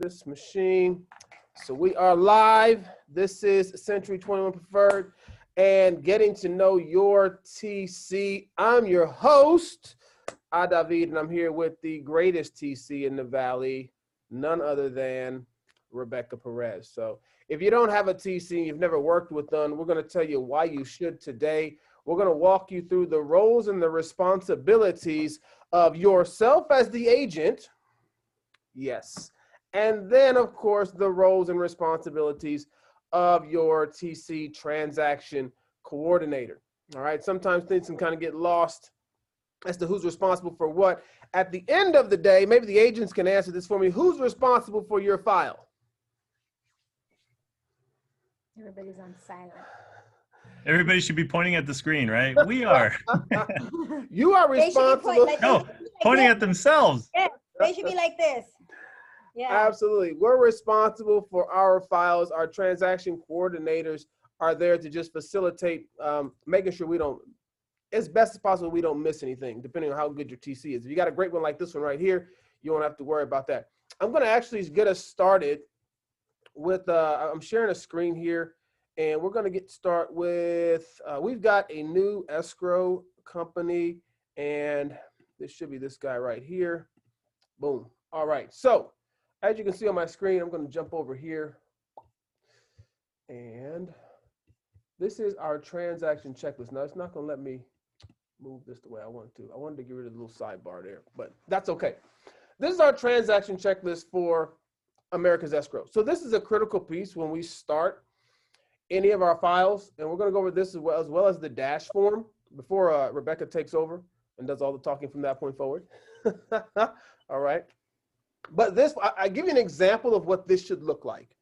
this machine. So we are live. This is Century 21 Preferred and getting to know your TC. I'm your host, David, and I'm here with the greatest TC in the Valley, none other than Rebecca Perez. So if you don't have a TC, you've never worked with them, we're going to tell you why you should today. We're going to walk you through the roles and the responsibilities of yourself as the agent. Yes. And then, of course, the roles and responsibilities of your TC transaction coordinator. All right. Sometimes things can kind of get lost as to who's responsible for what. At the end of the day, maybe the agents can answer this for me. Who's responsible for your file? Everybody's on silent. Everybody should be pointing at the screen, right? We are. You are responsible. Pointing at themselves. Yeah, they should be like this. Yeah. Absolutely. We're responsible for our files. Our transaction coordinators are there to just facilitate making sure we don't, as best as possible, we don't miss anything, depending on how good your TC is. If you got a great one like this one right here, you won't have to worry about that. I'm going to actually get us started with, I'm sharing a screen here, and we're going to get started with, we've got a new escrow company, and this should be this guy right here. Boom. All right. So as you can see on my screen, I'm going to jump over here. And this is our transaction checklist. Now, it's not going to let me move this the way I want to. I wanted to get rid of the little sidebar there, but that's okay. This is our transaction checklist for America's Escrow. So this is a critical piece when we start any of our files, and we're going to go over this as well as the dash form before Rebecca takes over and does all the talking from that point forward. All right. But this, I give you an example of what this should look like,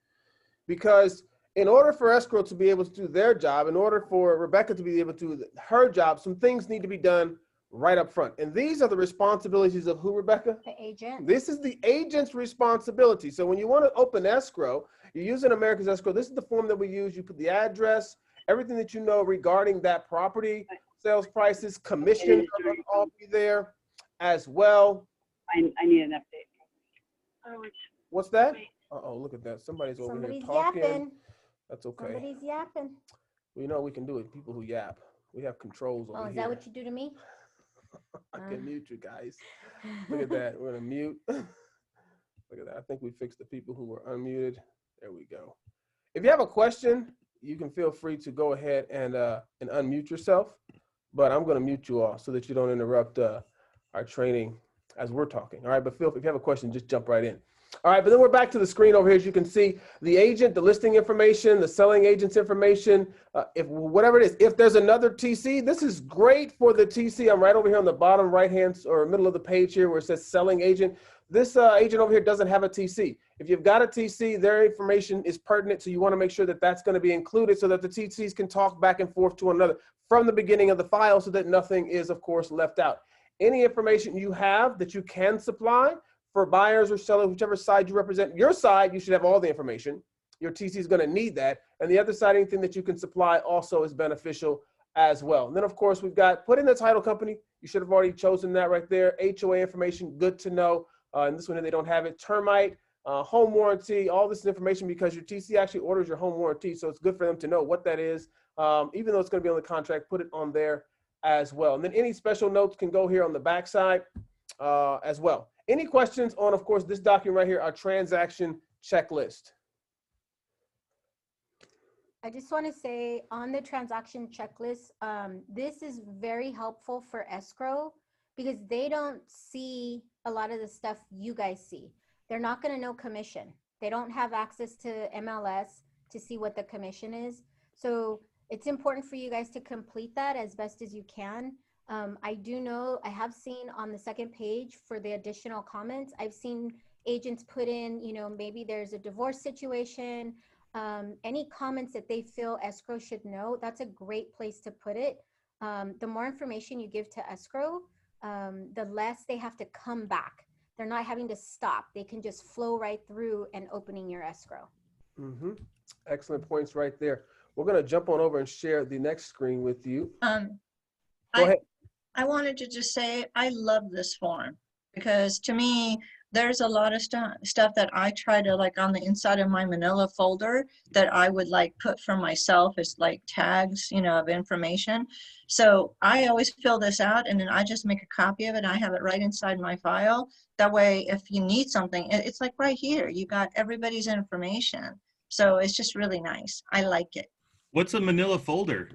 because in order for escrow to be able to do their job, in order for Rebecca to be able to do her job, some things need to be done right up front. And these are the responsibilities of who, Rebecca? The agent. This is the agent's responsibility. So when you want to open escrow, you're using America's Escrow. This is the form that we use. You put the address, everything that you know regarding that property, sales prices, commission will all be there as well. I need an update. What's that? Uh-oh, look at that. Somebody's over here talking. Yapping. That's okay. Somebody's yapping. Well, you know we can do it. People who yap. We have controls over here. Oh, is that what you do to me? I can mute you guys. Look at that. We're going to mute. Look at that. I think we fixed the people who were unmuted. There we go. If you have a question, you can feel free to go ahead and unmute yourself. But I'm going to mute you all so that you don't interrupt our training as we're talking. All right, but Phil, if you have a question, just jump right in. All right, but then we're back to the screen over here. As you can see, the agent, the listing information, the selling agent's information, if whatever it is. If there's another TC, this is great for the TC. I'm right over here on the bottom right-hand or middle of the page here where it says selling agent. This agent over here doesn't have a TC. If you've got a TC, their information is pertinent, so you want to make sure that that's going to be included so that the TCs can talk back and forth to one another from the beginning of the file so that nothing is, of course, left out. Any information you have that you can supply for buyers or sellers, whichever side you represent, your side, you should have all the information. Your TC is going to need that. And the other side, anything that you can supply also is beneficial as well. And then, of course, we've got put in the title company. You should have already chosen that right there. HOA information, good to know. And this one, they don't have it. Termite, home warranty, all this information because your TC actually orders your home warranty. So it's good for them to know what that is. Even though it's going to be on the contract, put it on there as well. And then any special notes can go here on the back side as well. Any questions on, of course, this document right here, our transaction checklist? I just want to say on the transaction checklist, this is very helpful for escrow because they don't see a lot of the stuff you guys see. They're not going to know commission. They don't have access to MLS to see what the commission is. So it's important for you guys to complete that as best as you can. I do know, I have seen on the second page for the additional comments, I've seen agents put in, you know, maybe there's a divorce situation, any comments that they feel escrow should know, that's a great place to put it. The more information you give to escrow, the less they have to come back. They're not having to stop. They can just flow right through and opening your escrow. Mm-hmm. Excellent points right there. We're going to jump on over and share the next screen with you. Go ahead. I wanted to just say I love this form because to me, there's a lot of stuff that I try to, like, on the inside of my manila folder that I would like put for myself as like tags, you know, of information. So I always fill this out and then I just make a copy of it. I have it right inside my file. That way, if you need something, it's like right here, you got everybody's information. So it's just really nice. I like it. What's a manila folder?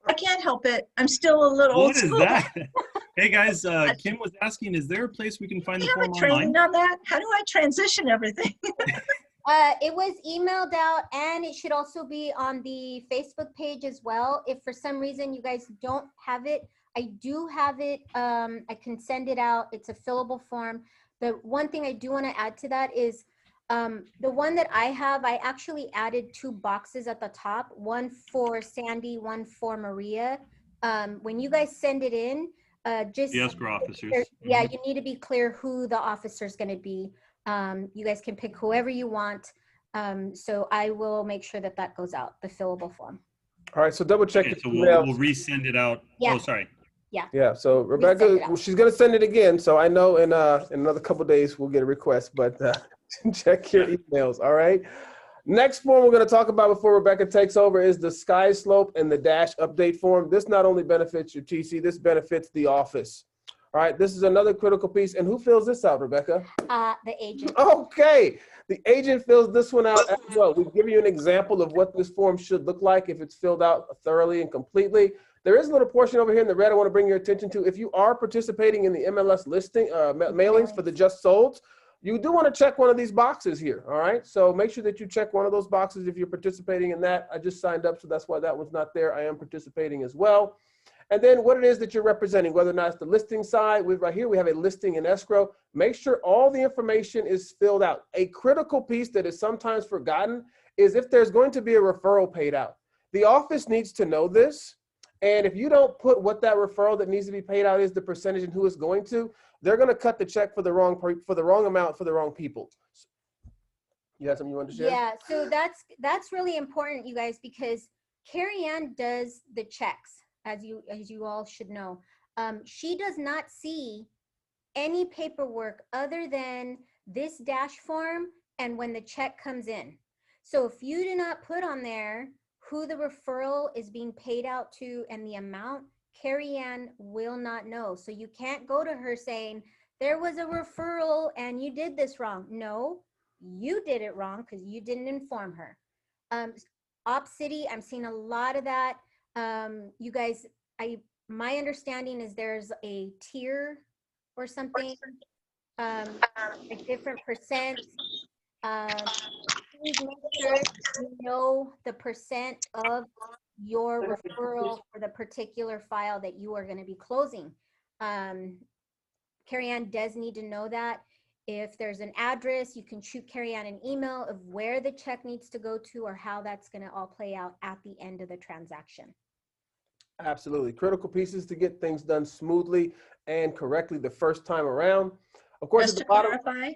I can't help it. I'm still a little old What is school. that? Hey guys, Kim was asking, is there a place we can find Do the you have form a training online? on that? How do I transition everything? It was emailed out, and it should also be on the Facebook page as well. If for some reason you guys don't have it, I do have it. I can send it out. It's a fillable form. The one thing I do want to add to that is the one that I have, I actually added 2 boxes at the top, one for Sandy, one for Maria. When you guys send it in, just The escrow officers. yeah, you need to be clear who the officer is going to be. You guys can pick whoever you want. So I will make sure that that goes out, the fillable form. All right, so double check Okay, so your email. we'll resend it out. Yeah. Oh, sorry. Yeah, so Rebecca, Resend it out. well, she's gonna send it again. So I know in another couple of days we'll get a request, but check your emails. All right. Next form we're going to talk about before Rebecca takes over is the sky slope and the dash update form. This not only benefits your TC, this benefits the office. All right, this is another critical piece. And who fills this out, Rebecca? The agent. Okay, the agent fills this one out as well. We've given you an example of what this form should look like if it's filled out thoroughly and completely. There is a little portion over here in the red I want to bring your attention to. If you are participating in the MLS listing mailings for the just solds, you do want to check one of these boxes here, all right? So make sure that you check one of those boxes if you're participating in that. I just signed up, so that's why that one's not there. I am participating as well. And then what it is that you're representing, whether or not it's the listing side. Right here, we have a listing in escrow. Make sure all the information is filled out. A critical piece that is sometimes forgotten is if there's going to be a referral paid out. The office needs to know this. And if you don't put what that referral that needs to be paid out is, the percentage and who it's going to, they're going to cut the check for the wrong amount for the wrong people. You have something you want to share? Yeah, so that's really important, you guys, because Carrie Ann does the checks, as you all should know. She does not see any paperwork other than this dash form and when the check comes in. So if you do not put on there who the referral is being paid out to and the amount, Carrie Ann will not know. So you can't go to her saying, there was a referral and you did this wrong. No, you did it wrong because you didn't inform her. Op City, I'm seeing a lot of that. You guys, my understanding is there's a tier or something, like different percent. Please make sure you know the percent of your referral for the particular file that you are going to be closing. Carrie Ann does need to know that. If there's an address, you can shoot Carrie Ann an email of where the check needs to go to or how that's going to all play out at the end of the transaction. Absolutely. Critical pieces to get things done smoothly and correctly the first time around. Of course, Just at to the bottom, clarify,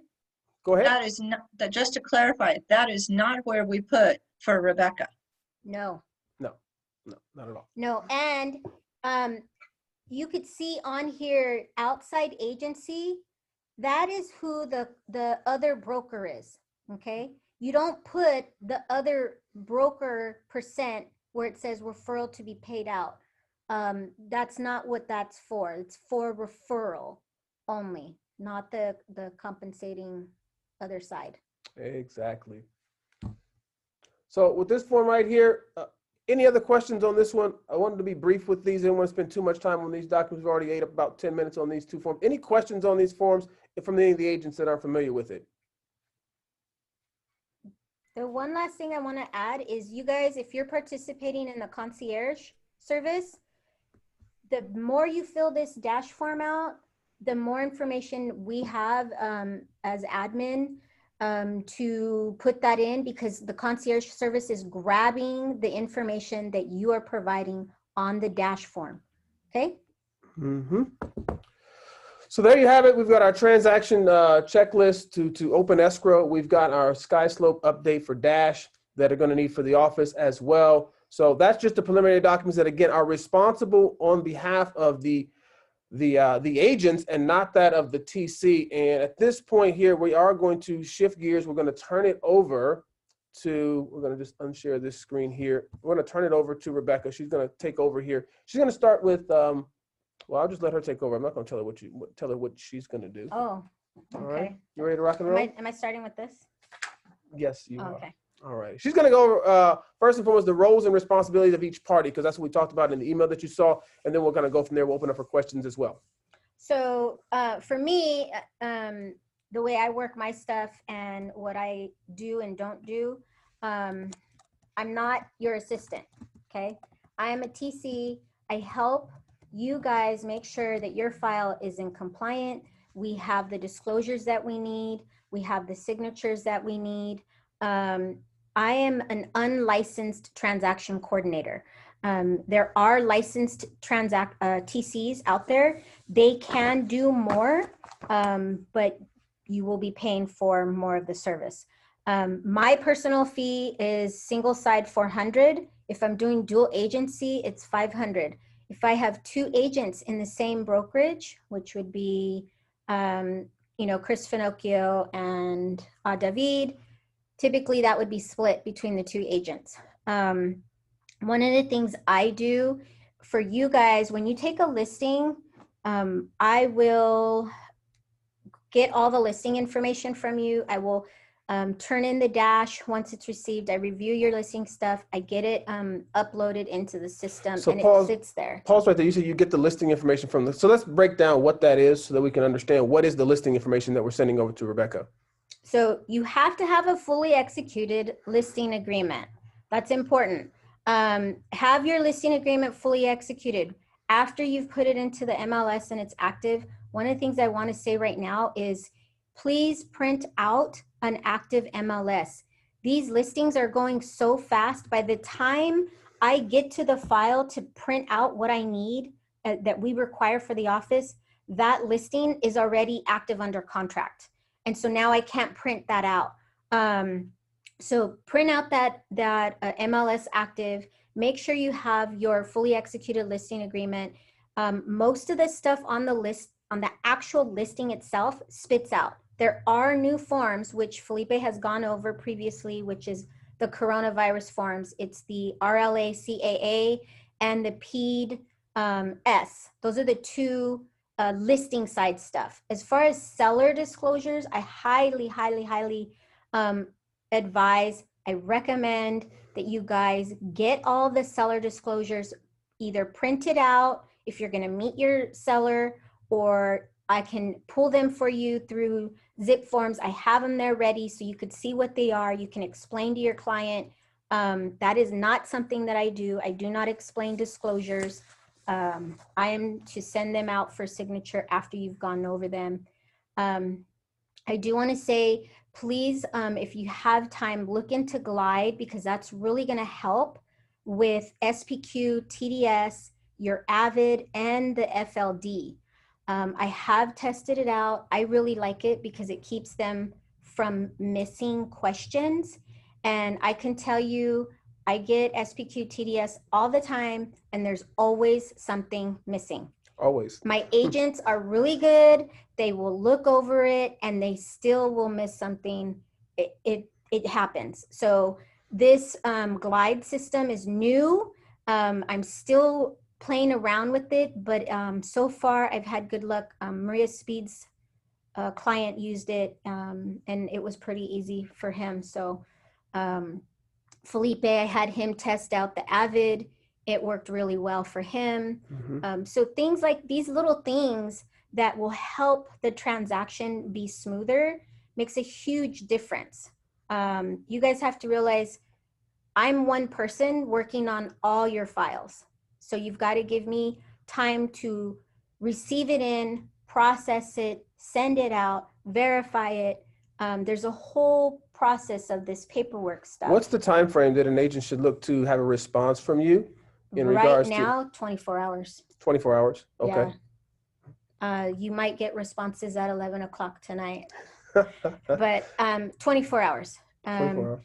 go ahead. that is not, that just to clarify, that is not where we put for Rebecca. No. No, not at all. No, and you could see on here outside agency, that is who the other broker is, okay? You don't put the other broker percent where it says referral to be paid out. That's not what that's for. It's for referral only, not the compensating other side. Exactly. So with this form right here, any other questions on this one? I wanted to be brief with these. I didn't want to spend too much time on these documents. We've already ate up about 10 minutes on these 2 forms. Any questions on these forms from any of the agents that aren't familiar with it? The one last thing I want to add is you guys, if you're participating in the concierge service, the more you fill this dash form out, the more information we have as admin to put that in, because the concierge service is grabbing the information that you are providing on the dash form. Okay. Mm-hmm. So there you have it. We've got our transaction checklist to open escrow. We've got our sky slope update for dash that are going to need for the office as well. So that's just the preliminary documents that, again, are responsible on behalf of the the agents and not that of the TC. And at this point here, we are going to shift gears. We're going to turn it over to, we're going to just unshare this screen here. We're going to turn it over to Rebecca. She's going to take over here. She's going to start with, well, I'll just let her take over. I'm not going to tell her what she's going to do. Oh, All okay. right. You ready to rock and roll? Am I starting with this? Yes, you are. Okay. All right. She's going to go over, first and foremost, the roles and responsibilities of each party, because that's what we talked about in the email that you saw. And then we're going to go from there. We'll open up for questions as well. So for me, the way I work my stuff and what I do and don't do, I'm not your assistant, okay? I am a TC. I help you guys make sure that your file is in compliant. We have the disclosures that we need. We have the signatures that we need. I am an unlicensed transaction coordinator. There are licensed TCs out there. They can do more, but you will be paying for more of the service. My personal fee is single side 400. If I'm doing dual agency, it's 500. If I have two agents in the same brokerage, which would be, Chris Finocchio and David, typically that would be split between the two agents. One of the things I do for you guys, when you take a listing, I will get all the listing information from you. I will turn in the dash once it's received. I review your listing stuff. I get it uploaded into the system, So and pause, it sits there. Pause right there. You said you get the listing information from the, so let's break down what that is so that we can understand what is the listing information that we're sending over to Rebecca. So you have to have a fully executed listing agreement. That's important. Have your listing agreement fully executed. After you've put it into the MLS and it's active, one of the things I want to say right now is please print out an active MLS. These listings are going so fast. By the time I get to the file to print out what I need that we require for the office, that listing is already active under contract. And so now I can't print that out. So print out that MLS active. Make sure you have your fully executed listing agreement. Most of the stuff on the list, on the actual listing itself, spits out. There are new forms, which Felipe has gone over previously, which is the coronavirus forms. It's the RLA CAA and the PED-S. Those are the two listing side stuff. As far as seller disclosures, I highly advise, I recommend that you guys get all the seller disclosures either printed out if you're going to meet your seller, or I can pull them for you through zip forms. I have them there ready so you could see what they are. You can explain to your client. That is not something that I do. I do not explain disclosures. I am to send them out for signature after you've gone over them. I do want to say, please, if you have time, look into Glide, because that's really going to help with SPQ, TDS, your Avid, and the FLD. I have tested it out. I really like it because it keeps them from missing questions. And I can tell you, I get SPQ, TDS all the time, and there's always something missing. Always. My agents are really good. They will look over it and they still will miss something. It happens. So this Glide system is new. I'm still playing around with it, but so far I've had good luck. Maria Speed's client used it and it was pretty easy for him. So Felipe, I had him test out the Avid. It worked really well for him. Mm-hmm. So things like these little things that will help the transaction be smoother makes a huge difference. You guys have to realize I'm one person working on all your files. So you've got to give me time to receive it in, process it, send it out, verify it. There's a whole process of this paperwork stuff. What's the time frame that an agent should look to have a response from you in regards right now, 24 hours. 24 hours? Okay. Yeah. You might get responses at 11 o'clock tonight, but 24 hours. 24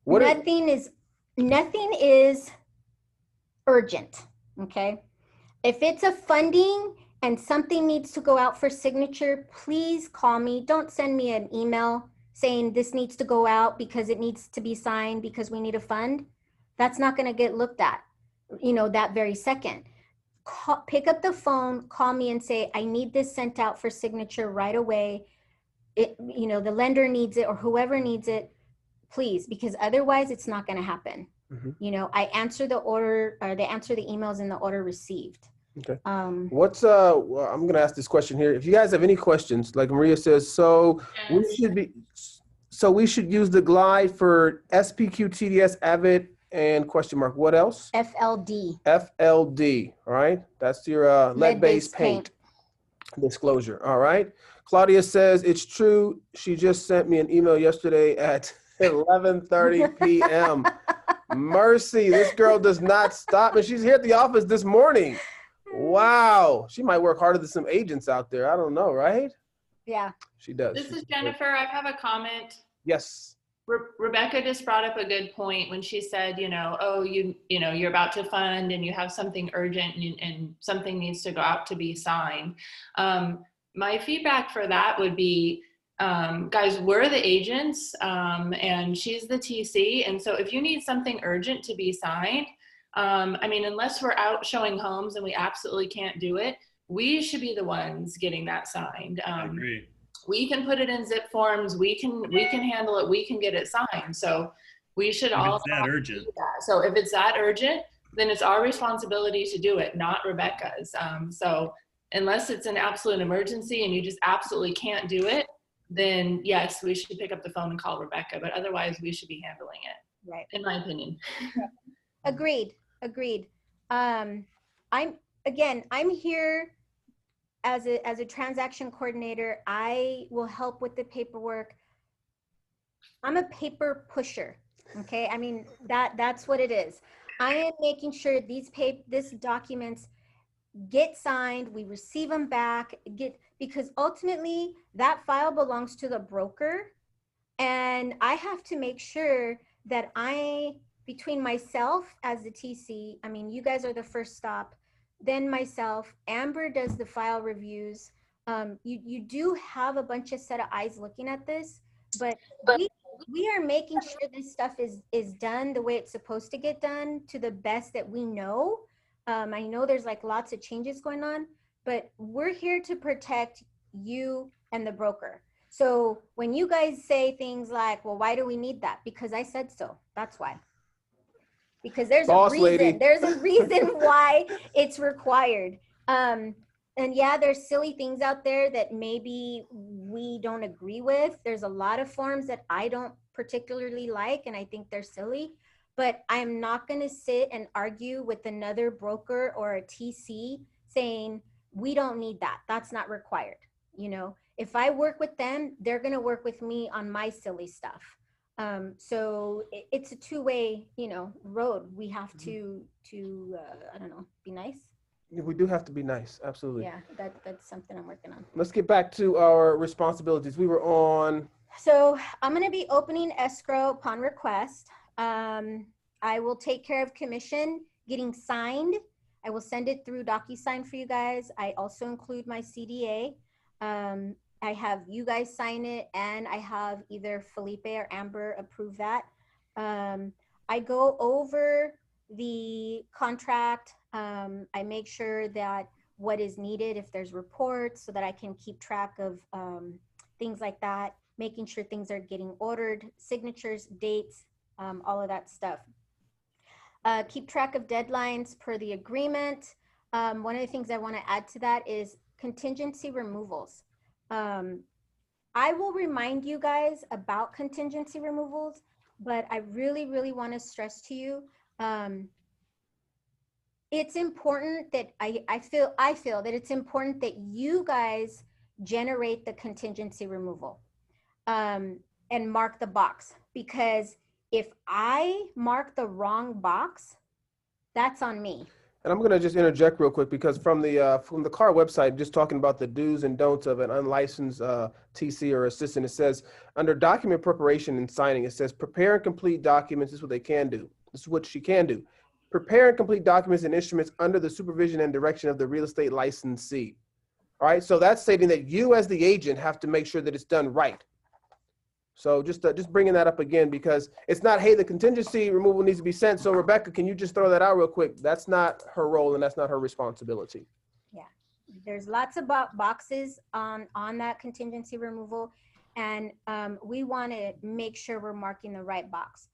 hours. Nothing is urgent, okay? If it's a funding and something needs to go out for signature, please call me. Don't send me an email saying this needs to go out because it needs to be signed because we need a fund. That's not going to get looked at, that very second. Pick up the phone, call me and say, I need this sent out for signature right away. The lender needs it or whoever needs it, please, because otherwise it's not going to happen. I answer the order, or they answer the emails in the order received. Okay. Well, I'm going to ask this question here. If you guys have any questions, like Maria says, we should use the Glide for SPQ, TDS, Avid, and question mark. What else? FLD. FLD. All right. That's your lead-based paint disclosure. All right. Claudia says it's true. She just sent me an email yesterday at 11:30 p.m. Mercy, this girl does not stop. And she's here at the office this morning. Wow. She might work harder than some agents out there. I don't know, right? Yeah. She does. This is Jennifer. I have a comment. Yes. Rebecca just brought up a good point when she said, you're about to fund and you have something urgent and something needs to go out to be signed. My feedback for that would be, guys, we're the agents and she's the TC. And so if you need something urgent to be signed, unless we're out showing homes and we absolutely can't do it, we should be the ones getting that signed. I agree. We can put it in zip forms. We can handle it. We can get it signed. So we should all. It's that urgent. So if it's that urgent, then it's our responsibility to do it, not Rebecca's. So unless it's an absolute emergency and you just absolutely can't do it, then yes, we should pick up the phone and call Rebecca. But otherwise, we should be handling it. Right. In my opinion. Agreed. I'm here as a transaction coordinator. I will help with the paperwork. I'm a paper pusher. Okay. That's what it is. I am making sure these documents get signed, we receive them back, because ultimately that file belongs to the broker. And I have to make sure that between myself as the TC, you guys are the first stop, then myself, Amber does the file reviews. You do have a bunch of set of eyes looking at this, but we are making sure this stuff is done the way it's supposed to get done to the best that we know. I know there's lots of changes going on, but we're here to protect you and the broker. So when you guys say things like, well, why do we need that? Because I said so. That's why. Because there's a reason. Lady. There's a reason why it's required. And yeah, there's silly things out there that maybe we don't agree with. There's a lot of forms that I don't particularly like, and I think they're silly. But I'm not going to sit and argue with another broker or a TC saying, we don't need that. That's not required. If I work with them, they're going to work with me on my silly stuff. So it's a two-way, road. We have to be nice. We do have to be nice. Absolutely. Yeah, that's something I'm working on. Let's get back to our responsibilities. We were on. So I'm going to be opening escrow upon request. I will take care of commission getting signed. I will send it through DocuSign for you guys. I also include my CDA. I have you guys sign it, and I have either Felipe or Amber approve that. I go over the contract. I make sure that what is needed, if there's reports, so that I can keep track of things like that, making sure things are getting ordered, signatures, dates, all of that stuff. Keep track of deadlines per the agreement. One of the things I want to add to that is contingency removals. I will remind you guys about contingency removals, but I really, really want to stress to you, it's important that I feel that it's important that you guys generate the contingency removal and mark the box, because if I mark the wrong box, that's on me. And I'm going to just interject real quick, because from the CAR website, just talking about the do's and don'ts of an unlicensed TC or assistant, it says under document preparation and signing, it says prepare and complete documents. This is what they can do. This is what she can do. Prepare and complete documents and instruments under the supervision and direction of the real estate licensee. All right, so that's stating that you as the agent have to make sure that it's done right. So just bringing that up again, because it's not, hey, the contingency removal needs to be sent. So Rebecca, can you just throw that out real quick? That's not her role and that's not her responsibility. Yeah, there's lots of boxes on that contingency removal, and we want to make sure we're marking the right box.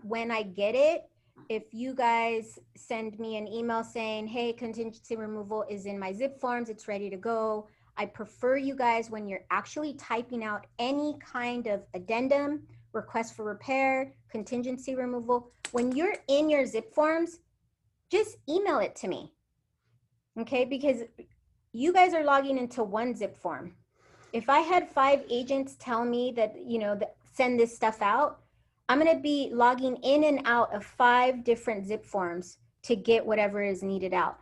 When I get it, if you guys send me an email saying, hey, contingency removal is in my zip forms, it's ready to go. I prefer you guys, when you're actually typing out any kind of addendum, request for repair, contingency removal, when you're in your zip forms, just email it to me. Okay, because you guys are logging into one zip form. If I had 5 agents tell me that, send this stuff out, I'm going to be logging in and out of 5 different zip forms to get whatever is needed out.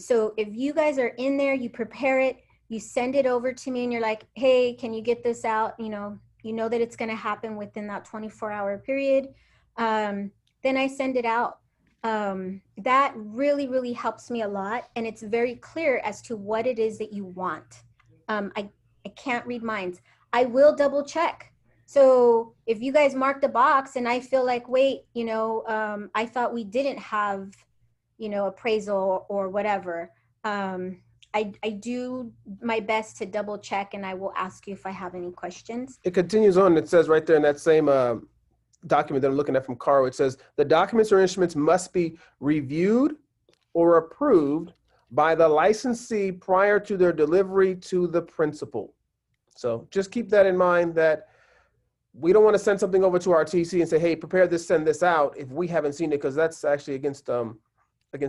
So if you guys are in there, you prepare it, you send it over to me and you're like, hey, can you get this out? You know that it's going to happen within that 24-hour period. Then I send it out. That really, really helps me a lot. And it's very clear as to what it is that you want. I can't read minds. I will double check. So if you guys marked a box and I feel like, wait, I thought we didn't have, appraisal or whatever. I do my best to double check, and I will ask you if I have any questions. It continues on. It says right there in that same document that I'm looking at from Caro, it says the documents or instruments must be reviewed or approved by the licensee prior to their delivery to the principal. So just keep that in mind, that we don't want to send something over to our TC and say, hey, prepare this, send this out, if we haven't seen it, because that's actually against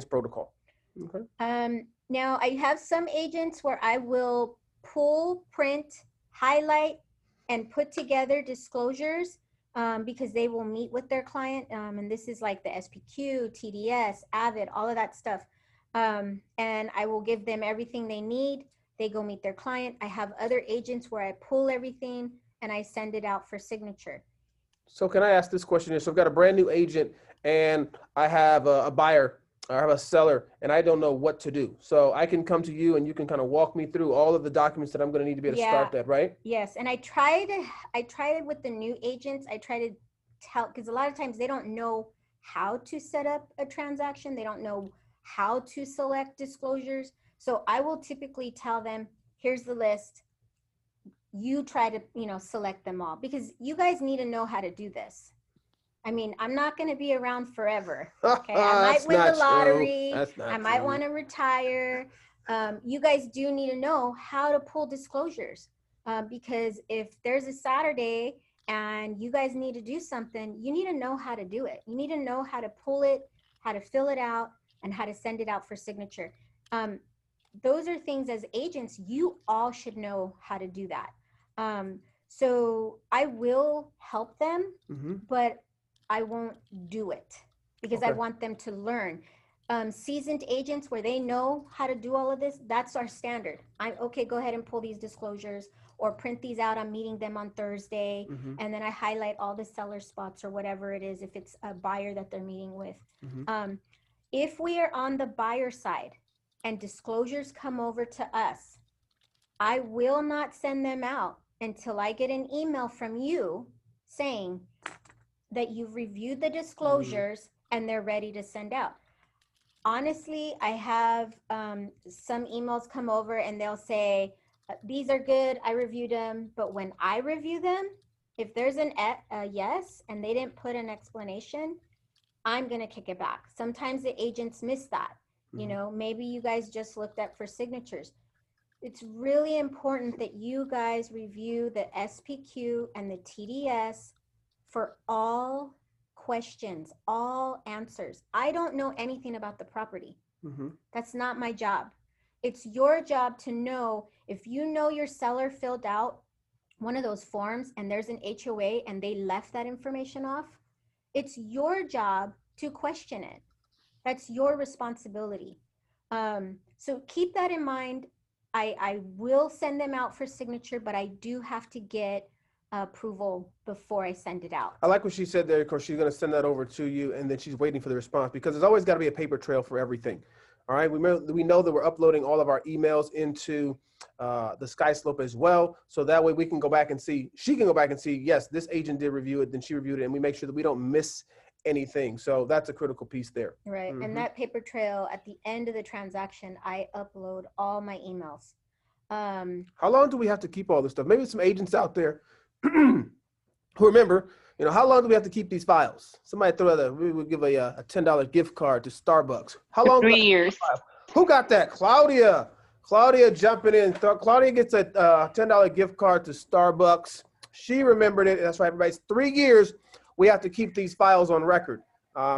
protocol. Okay. Now I have some agents where I will pull, print, highlight, and put together disclosures because they will meet with their client. And this is like the SPQ, TDS, AVID, all of that stuff. And I will give them everything they need. They go meet their client. I have other agents where I pull everything and I send it out for signature. So can I ask this question here? So I've got a brand new agent and I have a buyer, or I have a seller, and I don't know what to do. So I can come to you and you can kind of walk me through all of the documents that I'm going to need to be able to start that, right? Yes. And I try it with the new agents. I try to tell, because a lot of times they don't know how to set up a transaction. They don't know how to select disclosures. So I will typically tell them, here's the list. You try to, select them all, because you guys need to know how to do this. I mean, I'm not going to be around forever. Okay, I might win the lottery. I might want to retire. You guys do need to know how to pull disclosures, because if there's a Saturday and you guys need to do something, you need to know how to do it. You need to know how to pull it, how to fill it out, and how to send it out for signature. Those are things as agents, you all should know how to do that. So I will help them, but I won't do it because I want them to learn. Seasoned agents where they know how to do all of this, that's our standard. Okay, go ahead and pull these disclosures or print these out. I'm meeting them on Thursday. And then I highlight all the seller spots or whatever it is, if it's a buyer that they're meeting with. If we are on the buyer side and disclosures come over to us, I will not send them out until I get an email from you saying that you've reviewed the disclosures and they're ready to send out. Honestly, I have some emails come over and they'll say, these are good, I reviewed them. But when I review them, if there's a yes and they didn't put an explanation, I'm gonna kick it back. Sometimes the agents miss that. Maybe you guys just looked up for signatures. It's really important that you guys review the SPQ and the TDS for all questions, all answers. I don't know anything about the property. That's not my job. It's your job to know. If you know your seller filled out one of those forms and there's an HOA and they left that information off, it's your job to question it. That's your responsibility. So keep that in mind. I will send them out for signature, but I do have to get approval before I send it out. I like what she said there. Of course, she's going to send that over to you and then she's waiting for the response, because there's always got to be a paper trail for everything. All right. We know that we're uploading all of our emails into the SkySlope as well. So that way we can go back and see, she can go back and see, yes, this agent did review it, then she reviewed it, and we make sure that we don't miss anything. So that's a critical piece there. Right. Mhm. And that paper trail at the end of the transaction, I upload all my emails. How long do we have to keep all this stuff? Maybe some agents out there who remember, you know, how long do we have to keep these files? Somebody throw out we would give a $10 gift card to Starbucks. How long? 3 years. Who got that? Claudia. Claudia jumping in. Claudia gets a $10 gift card to Starbucks. She remembered it. That's right, everybody. It's 3 years. We have to keep these files on record.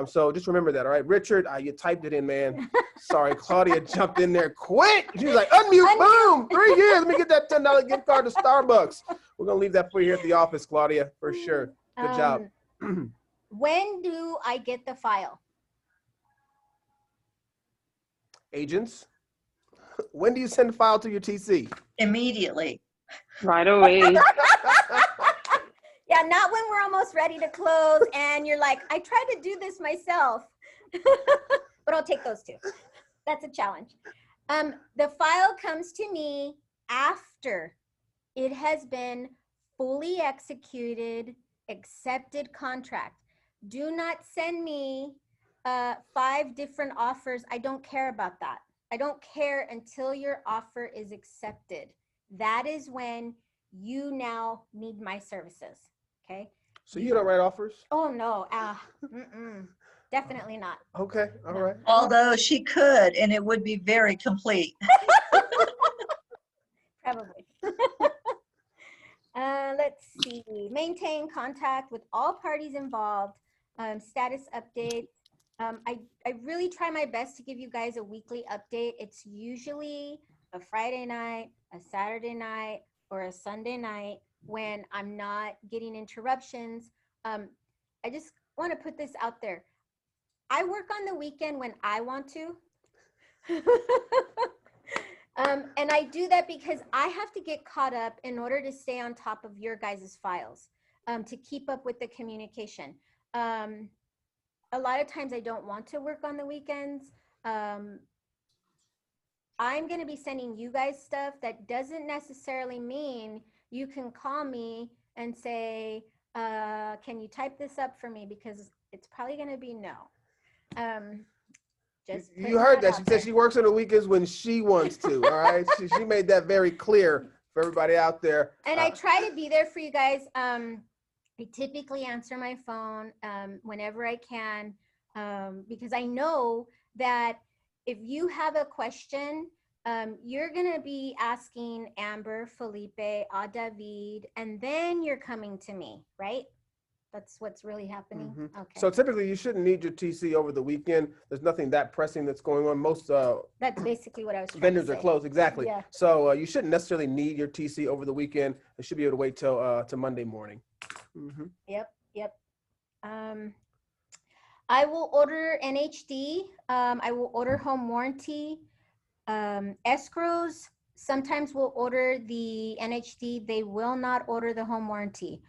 So just remember that, all right? Richard, you typed it in, man. Sorry, Claudia jumped in there quick. She was like, unmute, boom, 3 years. Let me get that $10 gift card to Starbucks. We're going to leave that for you here at the office, Claudia, for sure. Good job. When do I get the file? Agents, when do you send the file to your TC? Immediately. Right away. Yeah, not when we're almost ready to close and you're like, I tried to do this myself, but I'll take those two. That's a challenge. The file comes to me after it has been fully executed, accepted contract. Do not send me 5 different offers. I don't care about that. I don't care until your offer is accepted. That is when you now need my services. Okay. So you don't write offers? Oh no. Definitely not. Okay. All right. Although she could, and it would be very complete. Probably. Let's see. Maintain contact with all parties involved. Status updates. I really try my best to give you guys a weekly update. It's usually a Friday night, a Saturday night, or a Sunday night when I'm not getting interruptions. I just want to put this out there. I work on the weekend when I want to. And I do that because I have to get caught up in order to stay on top of your guys' files, to keep up with the communication. A lot of times I don't want to work on the weekends. I'm going to be sending you guys stuff that doesn't necessarily mean you can call me and say, can you type this up for me? Because it's probably going to be no. Just You heard that. She out said there. she works on the weekends when she wants to. All right. She made that very clear for everybody out there. And I try to be there for you guys. I typically answer my phone whenever I can, because I know that if you have a question, you're going to be asking Amber, Felipe, David, and then you're coming to me, right? That's what's really happening. Mhm. Okay. So typically you shouldn't need your TC over the weekend. There's nothing that pressing that's going on. Most That's basically what I was trying vendors to are say. closed. Exactly. Yeah. So you shouldn't necessarily need your TC over the weekend. You should be able to wait till to Monday morning. Mhm. Yep. I will order NHD. I will order home warranty. Escrows sometimes will order the NHD. They will not order the home warranty.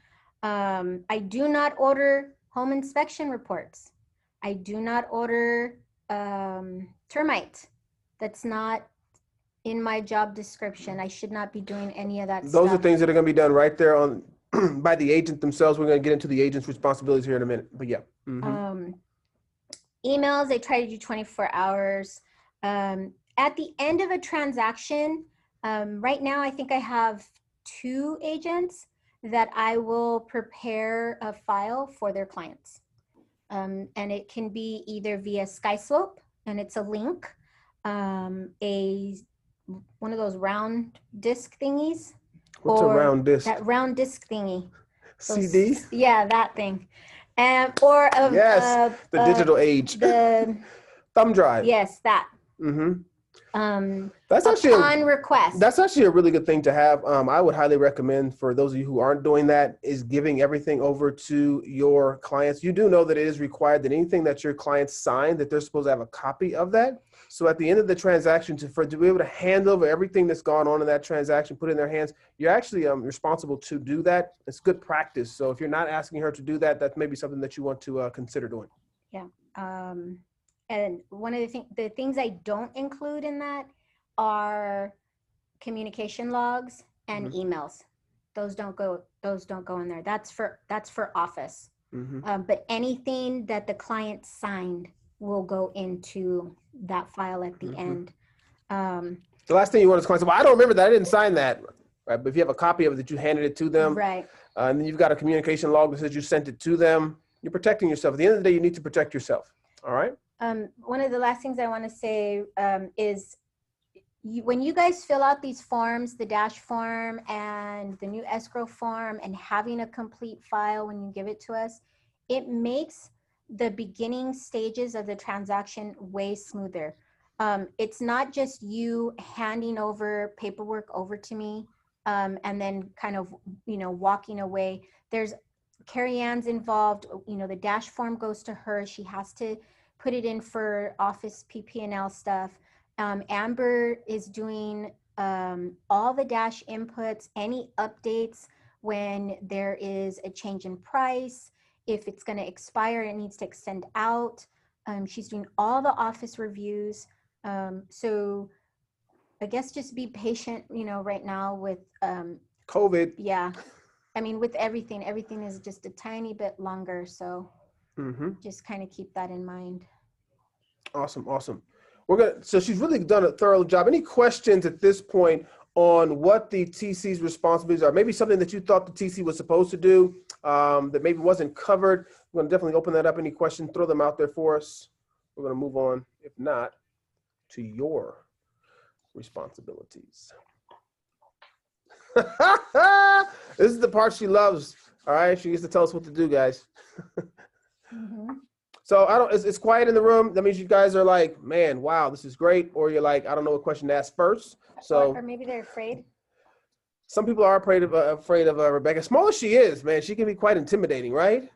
I do not order home inspection reports. I do not order termite. That's not in my job description. I should not be doing any of that Those stuff. are things that are going to be done right there on by the agent themselves. We're going to get into the agent's responsibilities here in a minute. But yeah. Mhm. Emails, I try to do 24 hours. At the end of a transaction, right now I think I have 2 agents that I will prepare a file for their clients. And it can be either via SkySlope, and it's a link, one of those round disc thingies. What's a or round disc? That round disc thingy. Those- CD? Yeah, that thing. Or Yes, the digital age. The Thumb drive. yes, that. That's actually Upon request. That's actually a really good thing to have. I would highly recommend for those of you who aren't doing that is giving everything over to your clients. You do know that it is required that anything that your clients sign, that they're supposed to have a copy of that. So at the end of the transaction, to be able to hand over everything that's gone on in that transaction, put it in their hands, you're actually responsible to do that. It's good practice. So if you're not asking her to do that, that's maybe something that you want to consider doing. Yeah. And one of the things I don't include in that are communication logs and emails. Those don't go in there. That's for office. But anything that the client signed will go into that file at the end. The last thing you want is client say, well, I don't remember that. I didn't sign that. Right. But if you have a copy of it that you handed it to them, Right. And then you've got a communication log that says you sent it to them, you're protecting yourself. At the end of the day, you need to protect yourself. All right. One of the last things I want to say is when you guys fill out these forms, the dash form and the new escrow form, and having a complete file when you give it to us, it makes the beginning stages of the transaction way smoother. It's not just you handing over paperwork over to me and then kind of, walking away. There's Carrie Ann's involved, the dash form goes to her. She has to put it in for office PP&L stuff. Amber is doing all the dash inputs, any updates when there is a change in price, if it's going to expire, it needs to extend out. She's doing all the office reviews. So I guess just be patient, right now with COVID. Yeah. I mean, with everything is just a tiny bit longer. So just kind of keep that in mind. Awesome. So she's really done a thorough job. Any questions at this point on what the TC's responsibilities are? Maybe something that you thought the TC was supposed to do that maybe wasn't covered. We're going to definitely open that up. Any questions, throw them out there for us. We're going to move on, if not, to your responsibilities. This is the part she loves. All right. She gets to tell us what to do, guys. So it's quiet in the room. That means you guys are like, man, wow, this is great. Or you're like, I don't know what question to ask first. So or maybe they're afraid. Some people are afraid of Rebecca. Small as she is, man, she can be quite intimidating, right?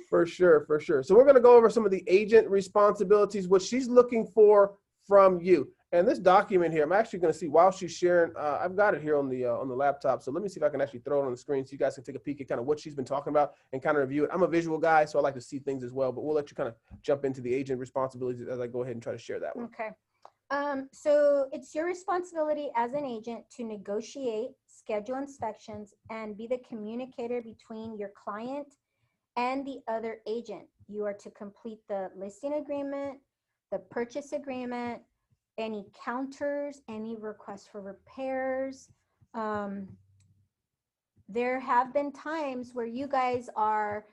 For sure. So we're going to go over some of the agent responsibilities, what she's looking for from you. And this document here, I'm actually going to see while she's sharing. I've got it here on the laptop. So let me see if I can actually throw it on the screen so you guys can take a peek at kind of what she's been talking about and kind of review it. I'm a visual guy, so I like to see things as well. But we'll let you kind of jump into the agent responsibilities as I go ahead and try to share that one. Okay. So it's your responsibility as an agent to negotiate, schedule inspections, and be the communicator between your client and the other agent. You are to complete the listing agreement, the purchase agreement, any counters, any requests for repairs. There have been times where you guys are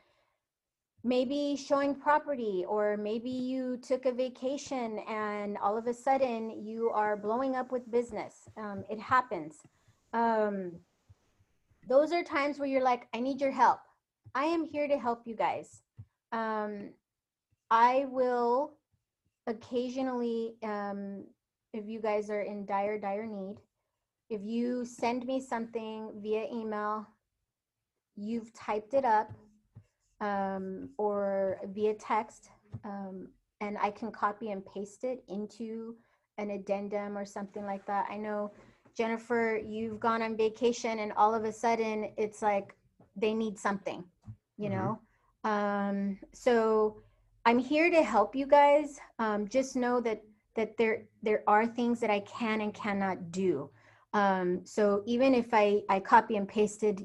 maybe showing property, or maybe you took a vacation and all of a sudden you are blowing up with business. It happens. Those are times where you're like, I need your help. I am here to help you guys. I will occasionally, if you guys are in dire need, if you send me something via email, you've typed it up, or via text, and I can copy and paste it into an addendum or something like that. I know, Jennifer, you've gone on vacation and all of a sudden it's like they need something, so I'm here to help you guys. Just know that there are things that I can and cannot do. So even if I copy and pasted,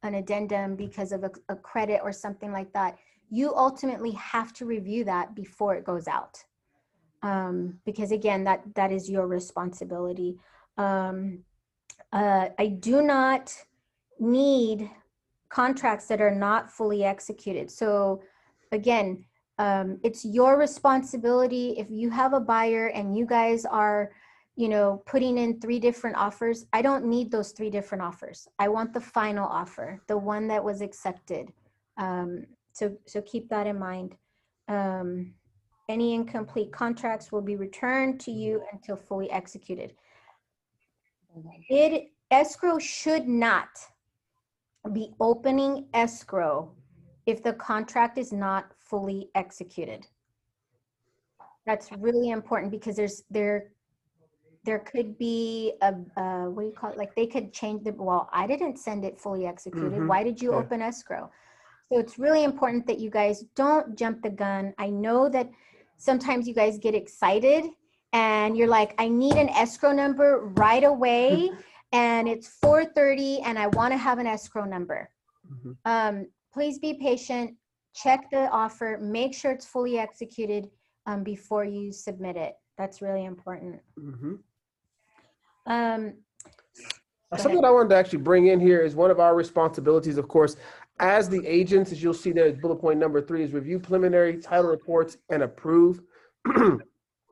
an addendum because of a credit or something like that, you ultimately have to review that before it goes out. Because again, that is your responsibility. I do not need contracts that are not fully executed. So again, it's your responsibility. If you have a buyer and you guys are putting in 3 different offers, I don't need those 3 different offers. I want the final offer, the one that was accepted. So keep that in mind. Any incomplete contracts will be returned to you until fully executed. Escrow should not be opening escrow if the contract is not fully executed. That's really important, because there could be a what do you call it? Like they could change I didn't send it fully executed. Why did you open escrow? So it's really important that you guys don't jump the gun. I know that sometimes you guys get excited and you're like, I need an escrow number right away. And it's 4:30 and I want to have an escrow number. Please be patient, check the offer, make sure it's fully executed before you submit it. That's really important. Something I wanted to actually bring in here is one of our responsibilities, of course, as the agents, as you'll see there, bullet point number 3 is review preliminary title reports and approve.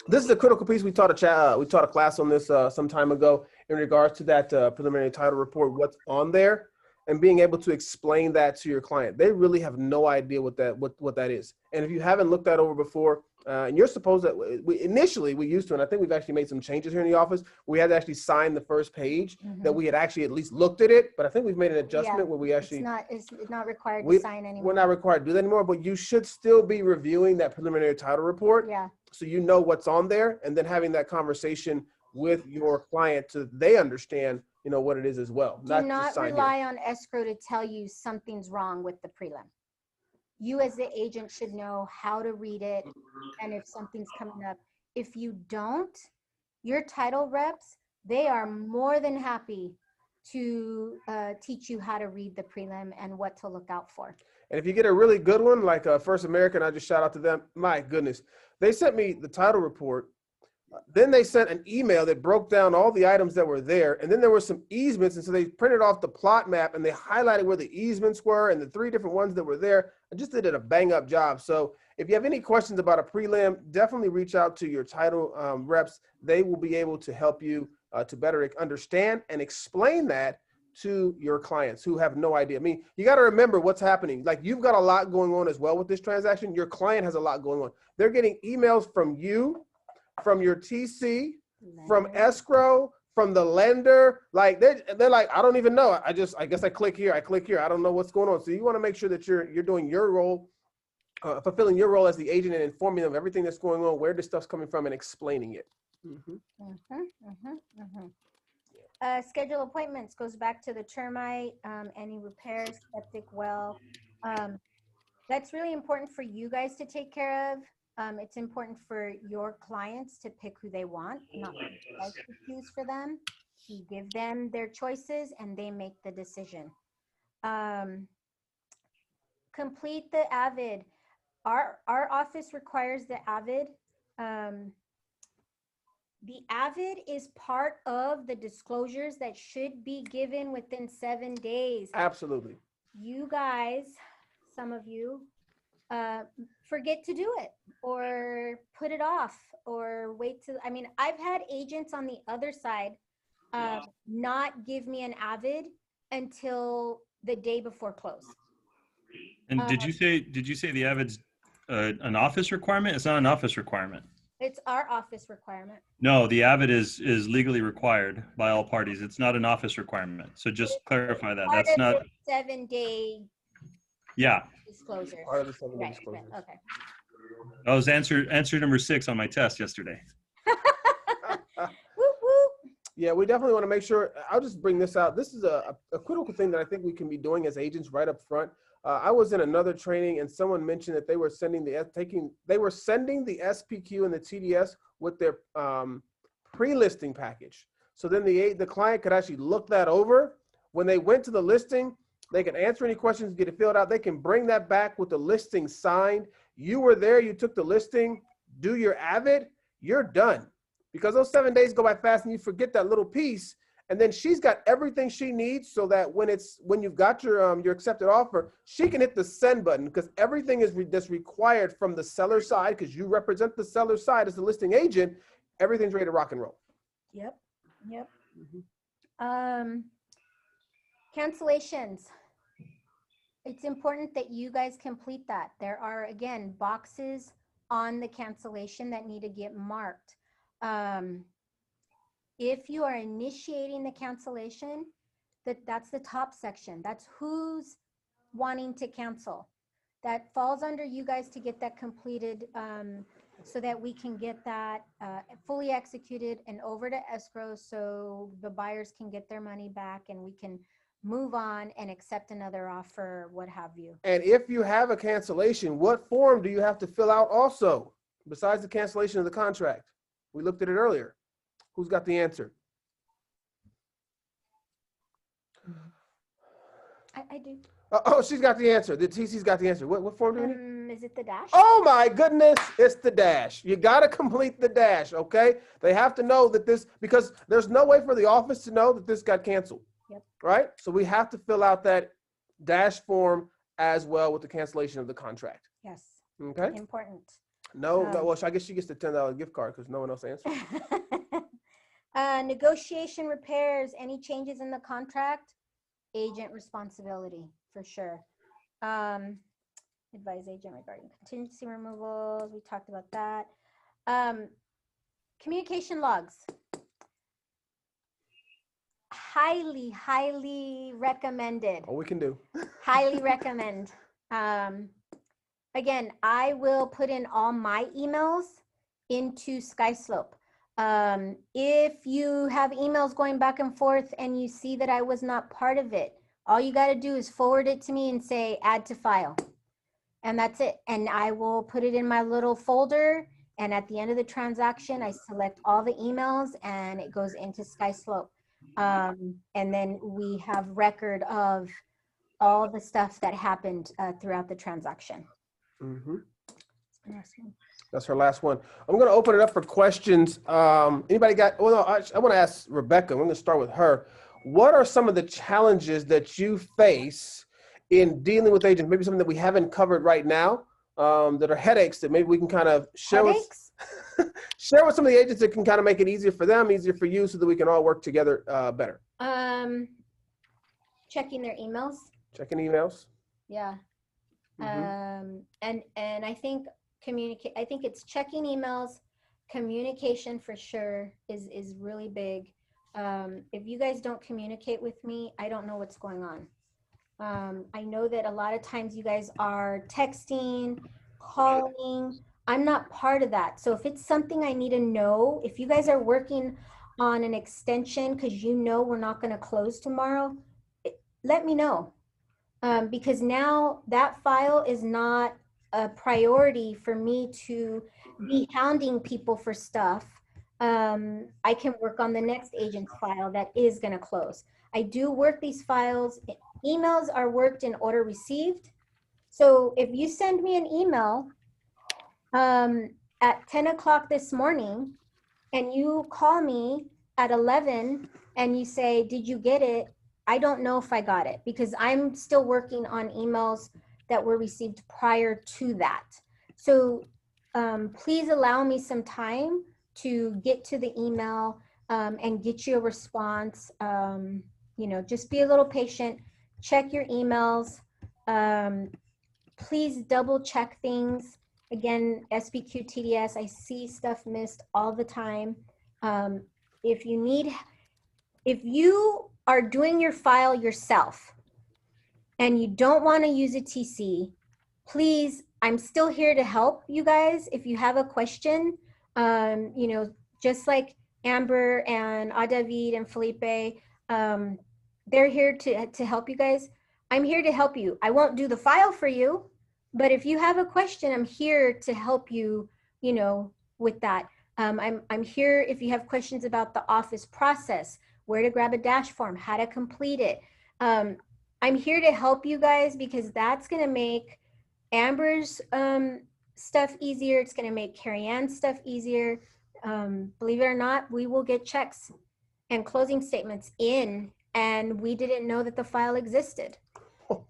This is a critical piece. We taught a class on this some time ago in regards to that preliminary title report, what's on there, and being able to explain that to your client. They really have no idea what that is. And if you haven't looked that over before, and you're supposed that initially we used to, and I think we've actually made some changes here in the office. We had to actually sign the first page that we had actually at least looked at it. But I think we've made an adjustment where we actually it's not required to sign anymore. We're not required to do that anymore. But you should still be reviewing that preliminary title report. Yeah. So you know what's on there, and then having that conversation with your client so they understand, what it is as well. Do not rely on escrow to tell you something's wrong with the prelim. You as the agent should know how to read it and if something's coming up. If you don't, your title reps, they are more than happy to teach you how to read the prelim and what to look out for. And if you get a really good one, like First American, I just shout out to them. My goodness, they sent me the title report. Then they sent an email that broke down all the items that were there. And then there were some easements. And so they printed off the plot map and they highlighted where the easements were and the 3 different ones that were there. I just did a bang up job. So if you have any questions about a prelim, definitely reach out to your title reps. They will be able to help you to better understand and explain that to your clients who have no idea. I mean, you got to remember what's happening. Like, you've got a lot going on as well with this transaction. Your client has a lot going on. They're getting emails from you, from your TC, from escrow, from the lender. Like they're like, I don't even know. I guess I click here. I don't know what's going on. So you want to make sure that you're doing your role, fulfilling your role as the agent and informing them of everything that's going on, where this stuff's coming from, and explaining it. Schedule appointments goes back to the termite, any repairs, septic well. That's really important for you guys to take care of. It's important for your clients to pick who they want, not for you guys to choose for them. You give them their choices and they make the decision. Complete the AVID. Our office requires the AVID. The AVID is part of the disclosures that should be given within 7 days. Absolutely. You guys, some of you, forget to do it or put it off or wait till, I've had agents on the other side not give me an AVID until the day before close. And did you say the AVID's an office requirement? It's not an office requirement. It's our office requirement. No, the AVID is legally required by all parties. It's not an office requirement. So just clarify that. That's not 7-day. Yeah. Disclosure. Part of the 7-day disclosure. Right, okay. That was answer number 6 on my test yesterday. Whoop, whoop. Yeah, we definitely want to make sure. I'll just bring this out. This is a critical thing that I think we can be doing as agents right up front. I was in another training and someone mentioned that they were sending the SPQ and the TDS with their pre-listing package. So then the client could actually look that over. When they went to the listing, they can answer any questions, get it filled out. They can bring that back with the listing signed. You were there, you took the listing, do your AVID, you're done. Because those 7 days go by fast and you forget that little piece. And then she's got everything she needs so that when you've got your accepted offer, she can hit the send button because everything that's required from the seller side, because you represent the seller side as the listing agent, everything's ready to rock and roll. Yep. Cancellations. It's important that you guys complete that. There are, again, boxes on the cancellation that need to get marked. If you are initiating the cancellation, that's the top section. That's who's wanting to cancel. That falls under you guys to get that completed so that we can get that fully executed and over to escrow so the buyers can get their money back and we can move on and accept another offer, what have you. And if you have a cancellation, what form do you have to fill out also, besides the cancellation of the contract? We looked at it earlier. Who's got the answer? I do. Oh, she's got the answer. The TC's got the answer. What form do we need? Is it the dash? Oh my goodness, it's the dash. You got to complete the dash, okay? They have to know that this, because there's no way for the office to know that this got canceled. Yep. Right? So we have to fill out that dash form as well with the cancellation of the contract. Yes. Okay? Important. No, well, I guess she gets the $10 gift card because no one else answered. Negotiation repairs, any changes in the contract, agent responsibility for sure. Advise agent regarding contingency removals. We talked about that. Communication logs. Highly, highly recommended. All we can do. Highly recommend. Again, I will put in all my emails into SkySlope. If you have emails going back and forth and you see that I was not part of it, all you got to do is forward it to me and say add to file. And that's it. And I will put it in my little folder. And at the end of the transaction, I select all the emails and it goes into SkySlope. And then we have record of all the stuff that happened throughout the transaction. Mm-hmm. That's her last one. I'm going to open it up for questions. Anybody got, well, no, I want to ask Rebecca. I'm going to start with her. What are some of the challenges that you face in dealing with agents? Maybe something that we haven't covered right now, that are headaches that maybe we can kind of share with some of the agents that can kind of make it easier for them, easier for you, so that we can all work together better. Checking their emails. Checking emails. Yeah. Mm-hmm. And I think I think it's checking emails. Communication for sure is really big. If you guys don't communicate with me, I don't know what's going on. I know that a lot of times you guys are texting, calling. I'm not part of that. So if it's something I need to know, if you guys are working on an extension because you know we're not going to close tomorrow, let me know. Because now that file is not a priority for me to be hounding people for stuff. I can work on the next agent's file that is going to close. I do work these files. Emails are worked in order received. So if you send me an email at 10 o'clock this morning and you call me at 11 and you say, did you get it? I don't know if I got it because I'm still working on emails that were received prior to that. So please allow me some time to get to the email and get you a response. You know, just be a little patient, check your emails. Please double check things. Again, SBQ TDS, I see stuff missed all the time. If you are doing your file yourself and you don't want to use a TC, please, I'm still here to help you guys. If you have a question, you know, just like Amber and David and Felipe, they're here to help you guys. I'm here to help you. I won't do the file for you, but if you have a question, I'm here to help you, you know, with that. I'm here if you have questions about the office process, where to grab a dash form, how to complete it. I'm here to help you guys because that's going to make Amber's stuff easier. It's going to make Carrie Ann's stuff easier. Believe it or not, we will get checks and closing statements in, and we didn't know that the file existed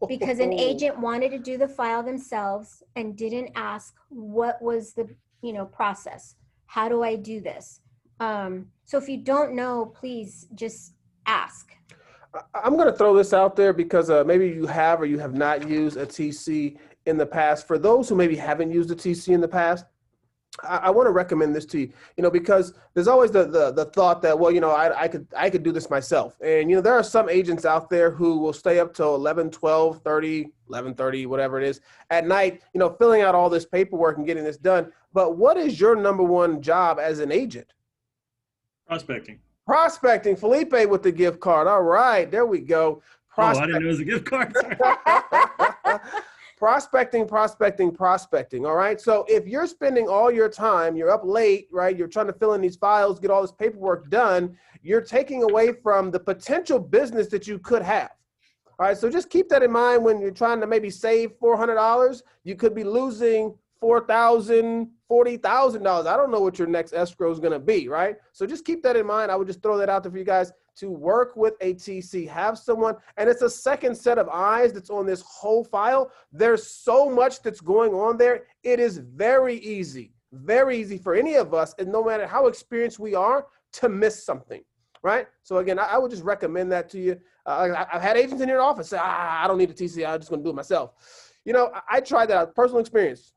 because an agent wanted to do the file themselves and didn't ask what was the, you know, process. How do I do this? So if you don't know, please just ask. I'm going to throw this out there because maybe you have or you have not used a TC in the past. For those who maybe haven't used a TC in the past, I want to recommend this to you, you know, because there's always the thought that, well, you know, I could do this myself. And, you know, there are some agents out there who will stay up till 11, 12, 30, 11:30, whatever it is at night, you know, filling out all this paperwork and getting this done. But what is your number one job as an agent? Prospecting. Prospecting. Felipe with the gift card. All right, there we go. Oh, I didn't know it was a gift card. Sorry. Prospecting. All right. So if you're spending all your time, you're up late, right? You're trying to fill in these files, get all this paperwork done. You're taking away from the potential business that you could have. All right. So just keep that in mind when you're trying to maybe save $400. You could be losing $4,000, $40,000. I don't know what your next escrow is going to be, right? So just keep that in mind. I would just throw that out there for you guys to work with a TC. Have someone, and it's a second set of eyes that's on this whole file. There's so much that's going on there. It is very easy for any of us, and no matter how experienced we are, to miss something, right? So again, I would just recommend that to you. I've had agents in your office say, I don't need a TC. I'm just going to do it myself. You know, I tried that out, personal experience.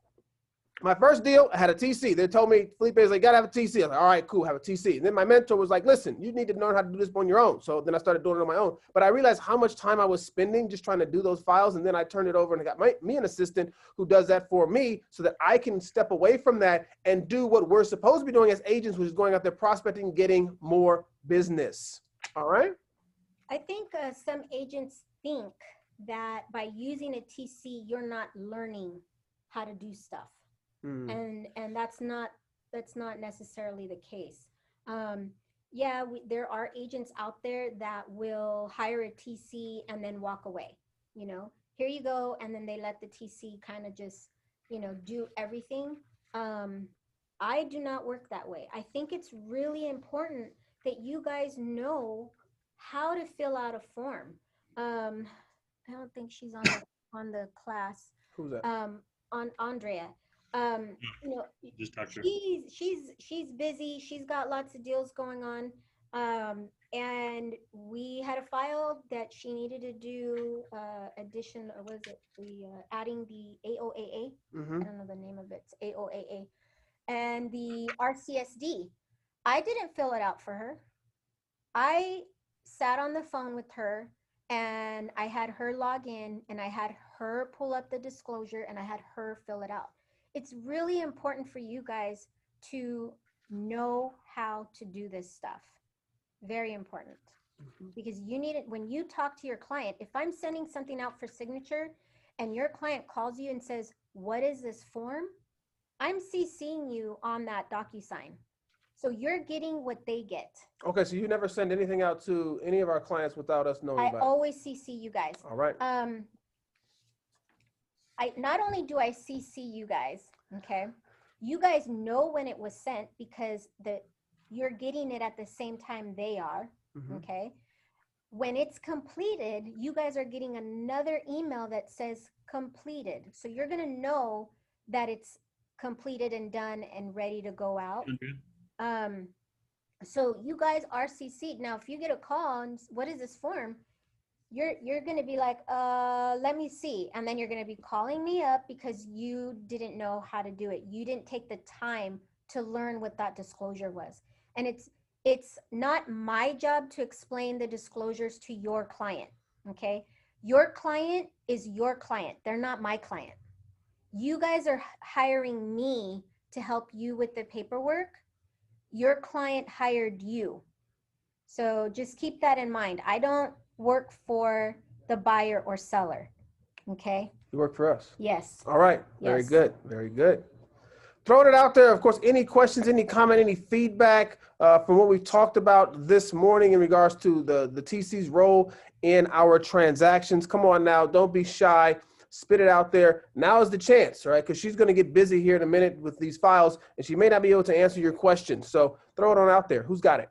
My first deal, I had a TC. They told me, Felipe is like, gotta have a TC. I was like, all right, cool, have a TC. And then my mentor was like, listen, you need to learn how to do this on your own. So then I started doing it on my own. But I realized how much time I was spending just trying to do those files. And then I turned it over and I got me an assistant who does that for me so that I can step away from that and do what we're supposed to be doing as agents, which is going out there prospecting, getting more business. All right? I think some agents think that by using a TC, you're not learning how to do stuff. And that's not necessarily the case. Yeah, there are agents out there that will hire a TC and then walk away. You know, here you go, and then they let the TC kind of just, you know, do everything. I do not work that way. I think it's really important that you guys know how to fill out a form. I don't think she's on the class. Who's that? On Andrea. You know, Just talk to her. she's busy. She's got lots of deals going on. And we had a file that she needed to do addition, or was it adding the AOAA? I don't know the name of it. It's AOAA. And the RCSD. I didn't fill it out for her. I sat on the phone with her and I had her log in and I had her pull up the disclosure and I had her fill it out. It's really important for you guys to know how to do this stuff. Very important. Because you need it when you talk to your client. If I'm sending something out for signature and your client calls you and says, what is this form? I'm CCing you on that DocuSign. So you're getting what they get. Okay, so you never send anything out to any of our clients without us knowing I about always CC you guys. it. All right. I not only do I CC you guys, okay, you guys know when it was sent because you're getting it at the same time they are, okay? When it's completed, you guys are getting another email that says completed. So you're gonna know that it's completed and done and ready to go out. So you guys are CC'd. Now, if you get a call and what is this form? You're going to be like, let me see. And then you're going to be calling me up because you didn't know how to do it. You didn't take the time to learn what that disclosure was. And it's not my job to explain the disclosures to your client, okay? Your client is your client. They're not my client. You guys are hiring me to help you with the paperwork. Your client hired you. So just keep that in mind. I don't work for the buyer or seller. Okay. You work for us. Yes. All right. Very Yes. good. Very good. Throwing it out there. Of course, any questions, any comment, any feedback from what we've talked about this morning in regards to the TC's role in our transactions. Come on now. Don't be shy. Spit it out there. Now is the chance, right? Because she's going to get busy here in a minute with these files and she may not be able to answer your questions. So throw it on out there. Who's got it?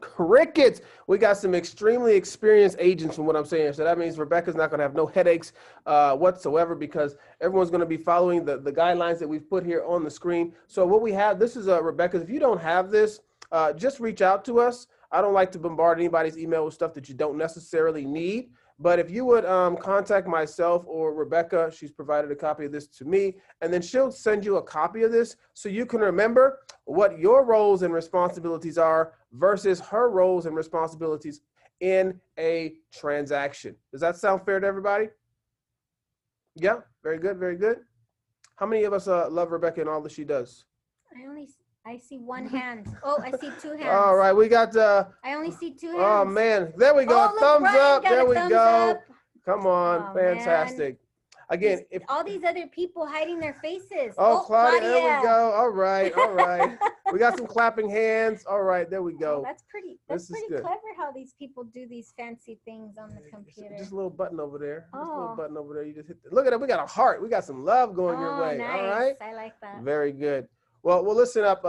Crickets. We got some extremely experienced agents from what I'm saying. So that means Rebecca's not going to have no headaches whatsoever because everyone's going to be following the guidelines that we've put here on the screen. So what we have, this is Rebecca's. If you don't have this, just reach out to us. I don't like to bombard anybody's email with stuff that you don't necessarily need. But if you would contact myself or Rebecca, she's provided a copy of this to me, and then she'll send you a copy of this so you can remember what your roles and responsibilities are versus her roles and responsibilities in a transaction. Does that sound fair to everybody? Yeah, very good, very good. How many of us love Rebecca and all that she does? I see one hand. Oh, I see two hands. All right, we got I only see two hands. oh man, there we go. Oh, look, Thumbs Brian up. got There a we thumbs go. up. Come on, Oh, man. fantastic. Again, if All these other people hiding their faces. oh, Claudia, there we go. All right, all right. We got some clapping hands. All right, there we Oh, go. that's pretty. This That's is pretty good. clever how these people do these fancy things on the computer. Just a little button over there. Just a little Oh. button over there. You just hit. Look at that. We got a heart. We got some love going your Oh, way. nice. All right. I like that. Very good. Well, listen up,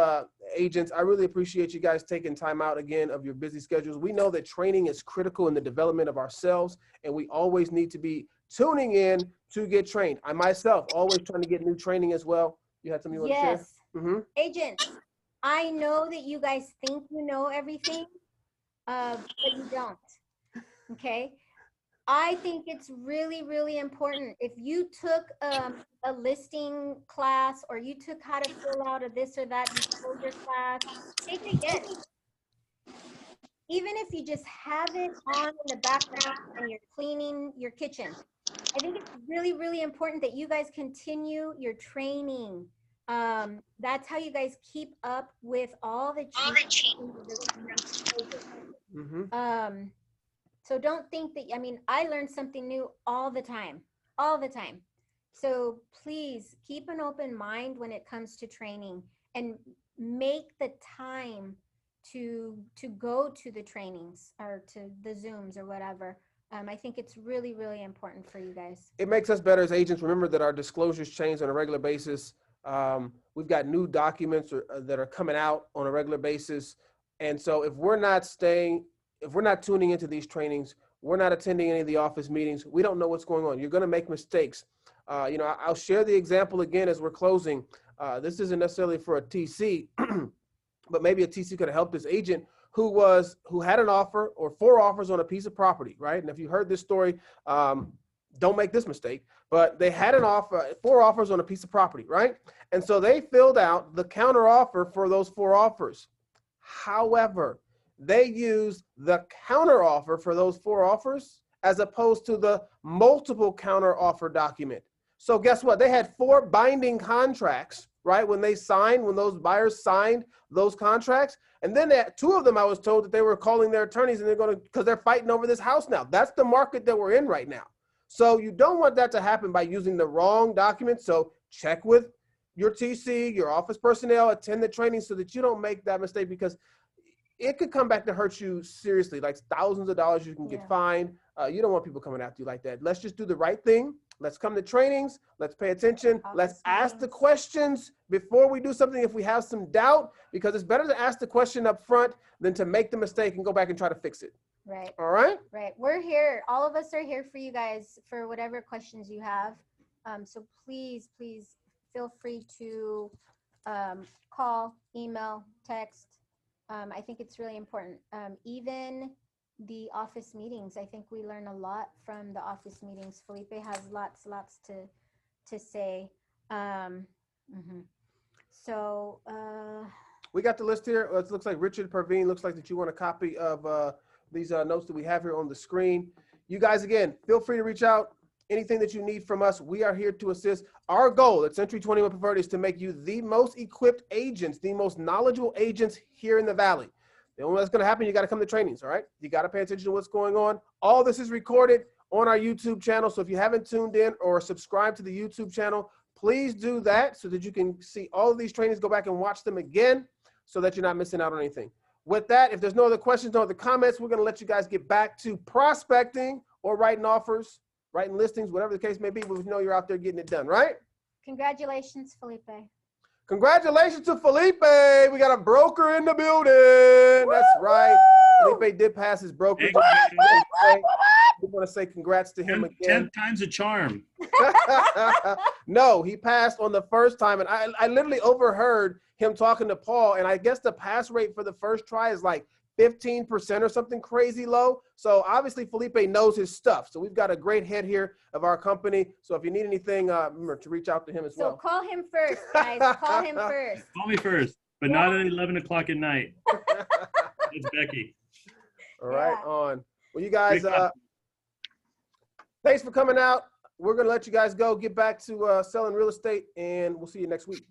agents. I really appreciate you guys taking time out again of your busy schedules. We know that training is critical in the development of ourselves, and we always need to be tuning in to get trained. I myself always trying to get new training as well. You had something you want to share? Yes. Mm-hmm. Agents, I know that you guys think you know everything, but you don't. Okay. I think it's really, really important. If you took a listing class or you took how to fill out a this or that disclosure class, take it again. Even if you just have it on in the background and you're cleaning your kitchen, I think it's really, really important that you guys continue your training. That's how you guys keep up with all the changes. Mm-hmm. So don't think that, I mean, I learn something new all the time. So please keep an open mind when it comes to training and make the time to go to the trainings or to the Zooms or whatever. I think it's really, really important for you guys. It makes us better as agents. Remember that our disclosures change on a regular basis. We've got new documents that are coming out on a regular basis. And so if we're not tuning into these trainings, we're not attending any of the office meetings, we don't know what's going on. You're going to make mistakes. I'll share the example again as we're closing. This isn't necessarily for a TC, but maybe a TC could have helped this agent who had an offer or 4 offers on a piece of property, right? And if you heard this story, don't make this mistake, but they had an offer, 4 offers on a piece of property, right? And so they filled out the counter offer for those 4 offers. However, they used the counter offer for those 4 offers as opposed to the multiple counter offer document. So guess what? They had 4 binding contracts, right? When those buyers signed those contracts. And then 2 of them, I was told that they were calling their attorneys and because they're fighting over this house now. That's the market that we're in right now. So you don't want that to happen by using the wrong document. So check with your TC, your office personnel, attend the training so that you don't make that mistake, because it could come back to hurt you seriously, like thousands of dollars you can get fined. You don't want people coming after you like that. Let's just do the right thing. Let's come to trainings. Let's pay attention. Let's ask the questions before we do something if we have some doubt, because it's better to ask the question up front than to make the mistake and go back and try to fix it. Right. All right? Right. We're here. All of us are here for you guys for whatever questions you have. So please feel free to call, email, text. I think it's really important. Even the office meetings, I think we learn a lot from the office meetings. Felipe has lots to say. So we got the list here. It looks like Richard Pervine, looks like that you want a copy of these notes that we have here on the screen. You guys, again, feel free to reach out. Anything that you need from us, we are here to assist. Our goal at Century 21 Preferred is to make you the most equipped agents, the most knowledgeable agents here in the Valley. The only way that's going to happen, you got to come to trainings, all right? You got to pay attention to what's going on. All this is recorded on our YouTube channel. So if you haven't tuned in or subscribed to the YouTube channel, please do that so that you can see all of these trainings, go back and watch them again so that you're not missing out on anything. With that, if there's no other questions, no other comments, we're going to let you guys get back to prospecting or writing offers, writing listings, whatever the case may be, but we know you're out there getting it done, right? congratulations, Felipe. Congratulations to Felipe. We got a broker in the building. That's right. Felipe did pass his broker. We want to say congrats to him again. 10 times a charm. No, he passed on the first time. And I literally overheard him talking to Paul. And I guess the pass rate for the first try is like 15% or something crazy low. So obviously Felipe knows his stuff. So we've got a great head here of our company. So if you need anything, remember to reach out to him as well. So call him first, guys. Call him first. Call me first, but not at 11 o'clock at night. It's Becky. All right, on. Well, you guys, thanks for coming out. We're going to let you guys go, get back to selling real estate, and we'll see you next week.